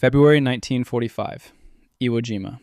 February 1945, Iwo Jima.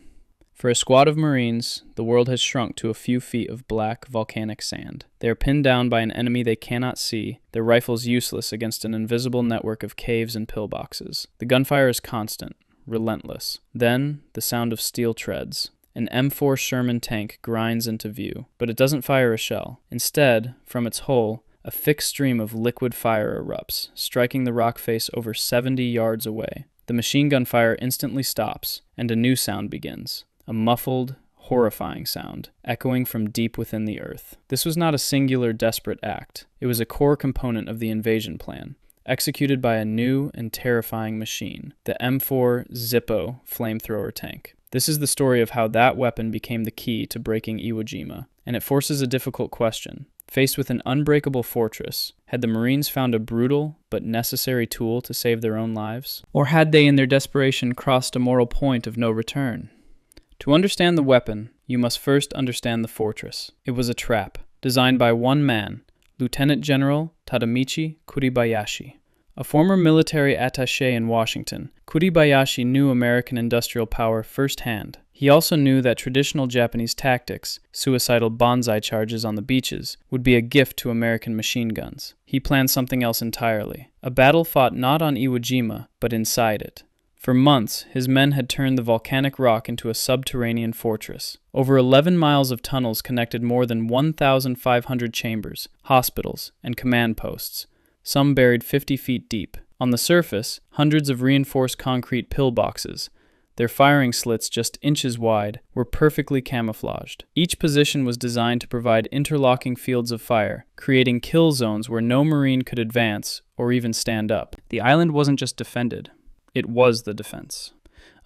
For a squad of Marines, the world has shrunk to a few feet of black, volcanic sand. They are pinned down by an enemy they cannot see, their rifles useless against an invisible network of caves and pillboxes. The gunfire is constant, relentless. Then, the sound of steel treads. An M4 Sherman tank grinds into view, but it doesn't fire a shell. Instead, from its hull, a thick stream of liquid fire erupts, striking the rock face over 70 yards away. The machine gun fire instantly stops, and a new sound begins. A muffled, horrifying sound, echoing from deep within the earth. This was not a singular, desperate act. It was a core component of the invasion plan, executed by a new and terrifying machine, the M4 Zippo flamethrower tank. This is the story of how that weapon became the key to breaking Iwo Jima, and it forces a difficult question. Faced with an unbreakable fortress, had the Marines found a brutal but necessary tool to save their own lives? Or had they in their desperation crossed a moral point of no return? To understand the weapon, you must first understand the fortress. It was a trap, designed by one man, Lieutenant General Tadamichi Kuribayashi. A former military attaché in Washington, Kuribayashi knew American industrial power firsthand. He also knew that traditional Japanese tactics, suicidal bonsai charges on the beaches, would be a gift to American machine guns. He planned something else entirely. A battle fought not on Iwo Jima, but inside it. For months, his men had turned the volcanic rock into a subterranean fortress. Over 11 miles of tunnels connected more than 1,500 chambers, hospitals, and command posts, some buried 50 feet deep. On the surface, hundreds of reinforced concrete pillboxes, their firing slits just inches wide, were perfectly camouflaged. Each position was designed to provide interlocking fields of fire, creating kill zones where no Marine could advance or even stand up. The island wasn't just defended. It was the defense.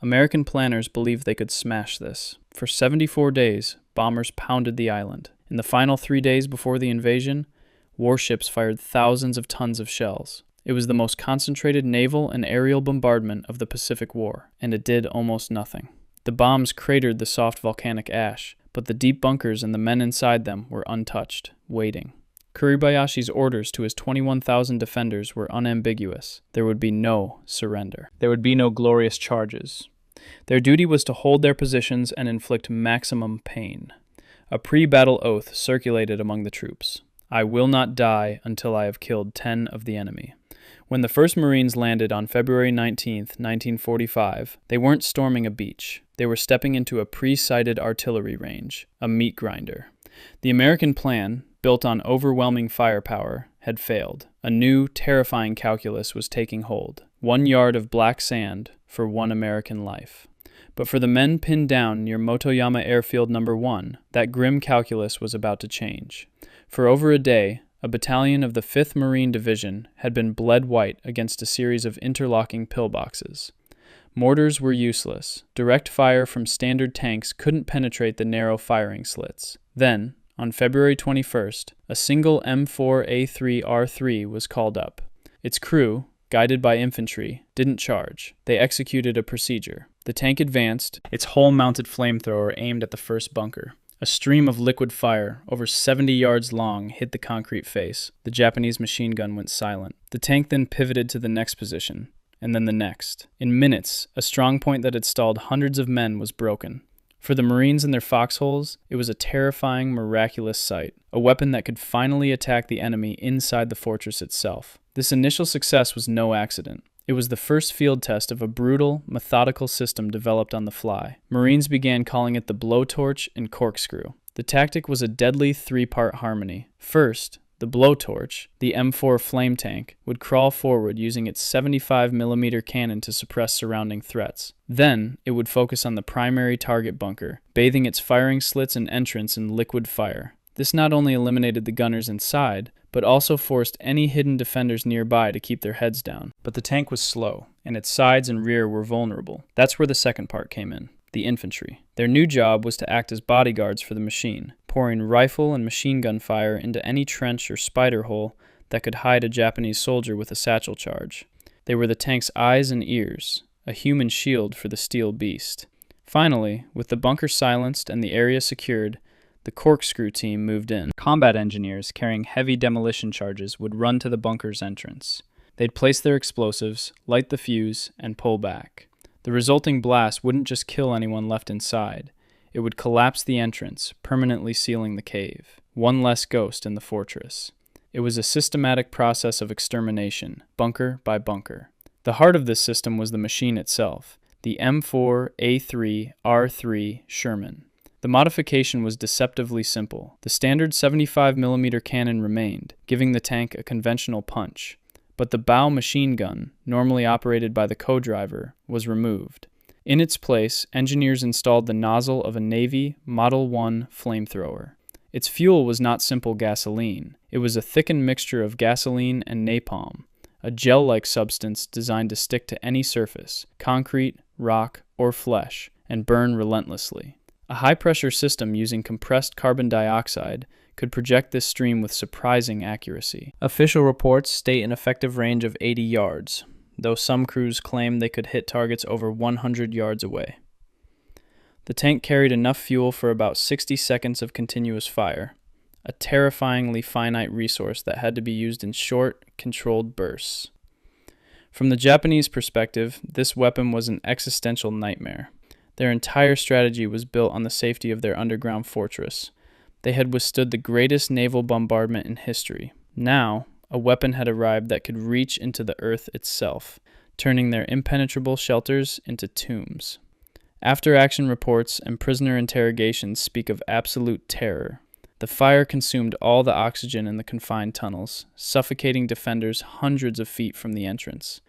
American planners believed they could smash this. For 74 days, bombers pounded the island. In the final 3 days before the invasion, warships fired thousands of tons of shells. It was the most concentrated naval and aerial bombardment of the Pacific War, and it did almost nothing. The bombs cratered the soft volcanic ash, but the deep bunkers and the men inside them were untouched, waiting. Kuribayashi's orders to his 21,000 defenders were unambiguous. There would be no surrender. There would be no glorious charges. Their duty was to hold their positions and inflict maximum pain. A pre-battle oath circulated among the troops. I will not die until I have killed 10 of the enemy. When the first Marines landed on February 19, 1945, they weren't storming a beach. They were stepping into a pre-sighted artillery range, a meat grinder. The American plan, built on overwhelming firepower, had failed. A new, terrifying calculus was taking hold. 1 yard of black sand for one American life. But for the men pinned down near Motoyama Airfield No. 1, that grim calculus was about to change. For over a day, a battalion of the 5th Marine Division had been bled white against a series of interlocking pillboxes. Mortars were useless. Direct fire from standard tanks couldn't penetrate the narrow firing slits. Then, on February 21st, a single M4A3R3 was called up. Its crew, guided by infantry, didn't charge. They executed a procedure. The tank advanced, its hull-mounted flamethrower aimed at the first bunker. A stream of liquid fire, over 70 yards long, hit the concrete face. The Japanese machine gun went silent. The tank then pivoted to the next position, and then the next. In minutes, a strong point that had stalled hundreds of men was broken. For the Marines in their foxholes, it was a terrifying, miraculous sight, a weapon that could finally attack the enemy inside the fortress itself. This initial success was no accident. It was the first field test of a brutal, methodical system developed on the fly. Marines began calling it the blowtorch and corkscrew. The tactic was a deadly 3-part harmony. First, the blowtorch, the M4 flame tank, would crawl forward using its 75mm cannon to suppress surrounding threats. Then, it would focus on the primary target bunker, bathing its firing slits and entrance in liquid fire. This not only eliminated the gunners inside, but also forced any hidden defenders nearby to keep their heads down. But the tank was slow, and its sides and rear were vulnerable. That's where the second part came in, the infantry. Their new job was to act as bodyguards for the machine, pouring rifle and machine gun fire into any trench or spider hole that could hide a Japanese soldier with a satchel charge. They were the tank's eyes and ears, a human shield for the steel beast. Finally, with the bunker silenced and the area secured, the corkscrew team moved in. Combat engineers carrying heavy demolition charges would run to the bunker's entrance. They'd place their explosives, light the fuse, and pull back. The resulting blast wouldn't just kill anyone left inside. It would collapse the entrance, permanently sealing the cave. One less ghost in the fortress. It was a systematic process of extermination, bunker by bunker. The heart of this system was the machine itself, the M4A3R3 Sherman. The modification was deceptively simple. The standard 75mm cannon remained, giving the tank a conventional punch. But the bow machine gun, normally operated by the co-driver, was removed. In its place, engineers installed the nozzle of a Navy Model 1 flamethrower. Its fuel was not simple gasoline. It was a thickened mixture of gasoline and napalm, a gel-like substance designed to stick to any surface, concrete, rock, or flesh, and burn relentlessly. A high-pressure system using compressed carbon dioxide could project this stream with surprising accuracy. Official reports state an effective range of 80 yards, though some crews claim they could hit targets over 100 yards away. The tank carried enough fuel for about 60 seconds of continuous fire, a terrifyingly finite resource that had to be used in short, controlled bursts. From the Japanese perspective, this weapon was an existential nightmare. Their entire strategy was built on the safety of their underground fortress. They had withstood the greatest naval bombardment in history. Now, a weapon had arrived that could reach into the earth itself, turning their impenetrable shelters into tombs. After-action reports and prisoner interrogations speak of absolute terror. The fire consumed all the oxygen in the confined tunnels, suffocating defenders hundreds of feet from the entrance.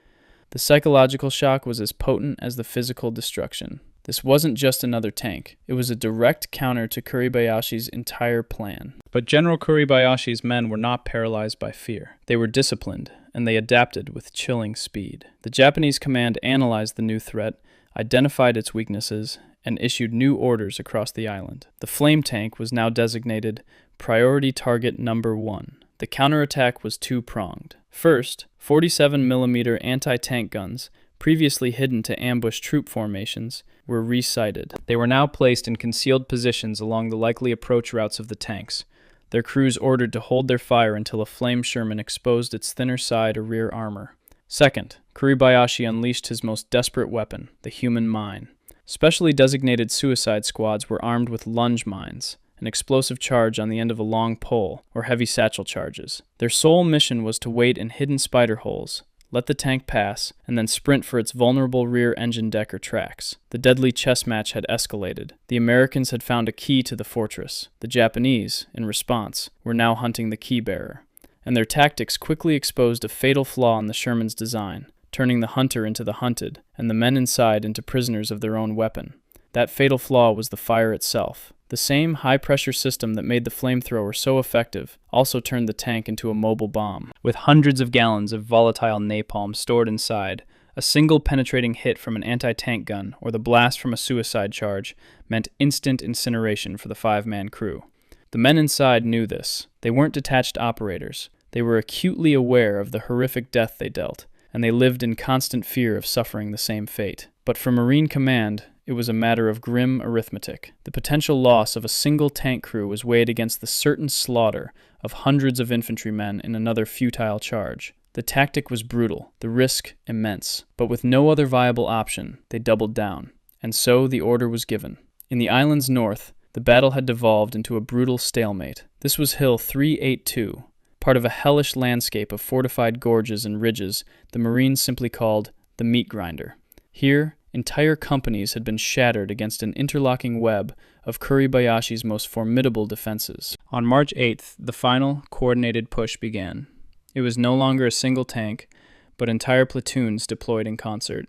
The psychological shock was as potent as the physical destruction. This wasn't just another tank. It was a direct counter to Kuribayashi's entire plan. But General Kuribayashi's men were not paralyzed by fear. They were disciplined, and they adapted with chilling speed. The Japanese command analyzed the new threat, identified its weaknesses, and issued new orders across the island. The flame tank was now designated Priority Target Number 1. The counterattack was two-pronged. First, 47mm anti-tank guns, previously hidden to ambush troop formations, were resighted. They were now placed in concealed positions along the likely approach routes of the tanks, their crews ordered to hold their fire until a flame Sherman exposed its thinner side or rear armor. Second, Kuribayashi unleashed his most desperate weapon, the human mine. Specially designated suicide squads were armed with lunge mines, an explosive charge on the end of a long pole, or heavy satchel charges. Their sole mission was to wait in hidden spider holes, let the tank pass, and then sprint for its vulnerable rear engine deck or tracks. The deadly chess match had escalated. The Americans had found a key to the fortress. The Japanese, in response, were now hunting the key bearer. And their tactics quickly exposed a fatal flaw in the Sherman's design, turning the hunter into the hunted, and the men inside into prisoners of their own weapon. That fatal flaw was the fire itself. The same high-pressure system that made the flamethrower so effective also turned the tank into a mobile bomb. With hundreds of gallons of volatile napalm stored inside, a single penetrating hit from an anti-tank gun or the blast from a suicide charge meant instant incineration for the five-man crew. The men inside knew this. They weren't detached operators. They were acutely aware of the horrific death they dealt, and they lived in constant fear of suffering the same fate. But for Marine Command, it was a matter of grim arithmetic. The potential loss of a single tank crew was weighed against the certain slaughter of hundreds of infantrymen in another futile charge. The tactic was brutal, the risk immense, but with no other viable option, they doubled down. And so the order was given. In the island's north, the battle had devolved into a brutal stalemate. This was Hill 382, part of a hellish landscape of fortified gorges and ridges the Marines simply called the Meat Grinder. Here, entire companies had been shattered against an interlocking web of Kuribayashi's most formidable defenses. On March 8th, the final, coordinated push began. It was no longer a single tank, but entire platoons deployed in concert.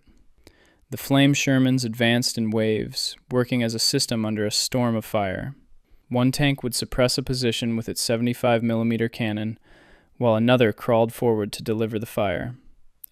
The flame Shermans advanced in waves, working as a system under a storm of fire. One tank would suppress a position with its 75mm cannon, while another crawled forward to deliver the fire.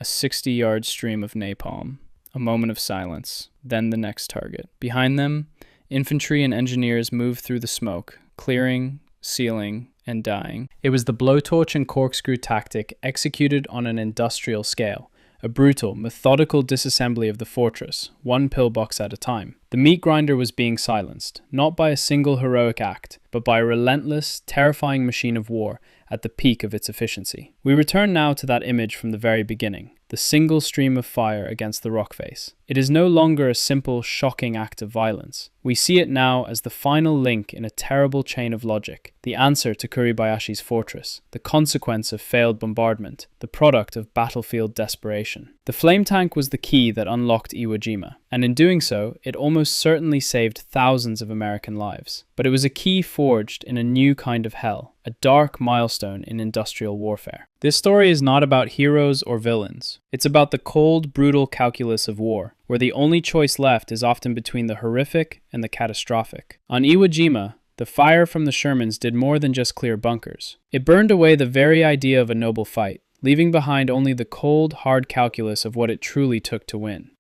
A 60-yard stream of napalm. A moment of silence, then the next target. Behind them, infantry and engineers moved through the smoke, clearing, sealing, and dying. It was the blowtorch and corkscrew tactic executed on an industrial scale, a brutal, methodical disassembly of the fortress, one pillbox at a time. The meat grinder was being silenced, not by a single heroic act, but by a relentless, terrifying machine of war at the peak of its efficiency. We return now to that image from the very beginning. the single stream of fire against the rock face. It is no longer a simple, shocking act of violence. We see it now as the final link in a terrible chain of logic, the answer to Kuribayashi's fortress, the consequence of failed bombardment, the product of battlefield desperation. The flame tank was the key that unlocked Iwo Jima, and in doing so, it almost certainly saved thousands of American lives. But it was a key forged in a new kind of hell, a dark milestone in industrial warfare. This story is not about heroes or villains. It's about the cold, brutal calculus of war, where the only choice left is often between the horrific and the catastrophic. On Iwo Jima, the fire from the Shermans did more than just clear bunkers. It burned away the very idea of a noble fight, leaving behind only the cold, hard calculus of what it truly took to win.